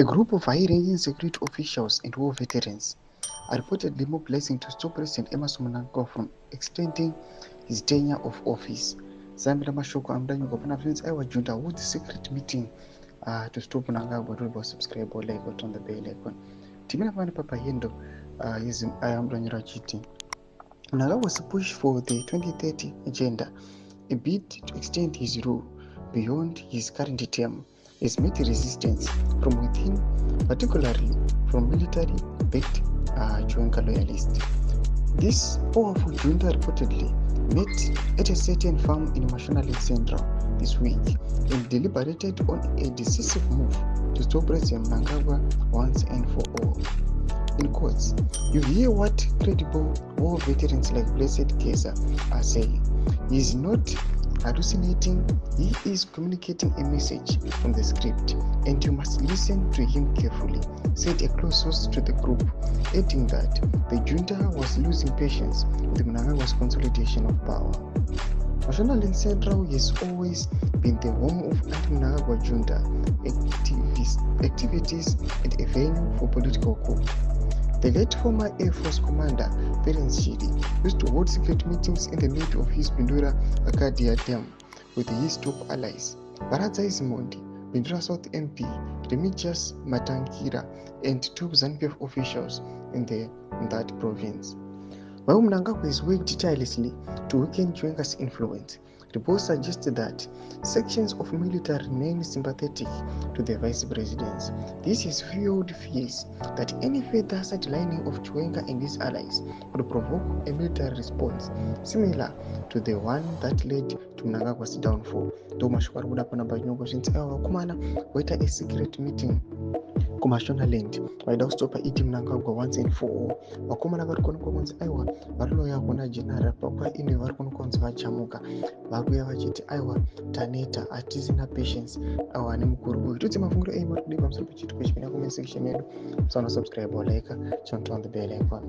A group of high-ranking security officials and war veterans are reportedly mobilizing to stop President Emmerson Mnangagwa from extending his tenure of office. Zambia mashoko amudanyuka pana prince aiwa junta holds secret meeting to stop Mnangagwa. Don't subscribe or like or turn the bell icon. Timina pana papa yendo amudanyura chiti. Mnangagwa's push for the 2030 agenda, a bid to extend his rule beyond his current term, has met resistance from within, particularly from military-backed Chiwenga loyalists. This powerful junta reportedly met at a certain farm in Mashonaland Central this week and deliberated on a decisive move to stop President Mnangagwa once and for all. In quotes, you hear what credible war veterans like Blessed Kesa are saying. He is not hallucinating, he is communicating a message from the script, and you must listen to him carefully, said a close source to the group, adding that the junta was losing patience with Mnangagwa's consolidation of power. Mashonaland Central has always been the home of anti-Mnangagwa junta activities and a venue for political coup. The late former Air Force Commander Terence Shiri used to hold secret meetings in the mid of his Bindura Acadia Dam with his top allies, Baraza Isimondi, Bindura South MP, Remigius Matankira, and top ZANU-PF officials in that province. While Mnangagwa has worked tirelessly to weaken Chiwenga's influence, reports suggest that sections of military remain sympathetic to the vice presidency. This has fueled fears that any further sidelining of Chiwenga and his allies could provoke a military response similar to the one that led to Mnangagwa's downfall. A secret meeting kuMashonaland vaida kustopa iti Mnangagwa once and for all. Vakomana vari kuonekwa kunzi aiwa vari loya kuna general pakwa ine vari kuonekwa kunzi vachamuka vakuya vachiti aiwa taneta hatisina patience aiwa ane mukuru uyu. Tudze mafungiro enyu vari kudii pamusoro pechituko chipinda comment section yedu. Musana subscribe or like, turn on the bell icon.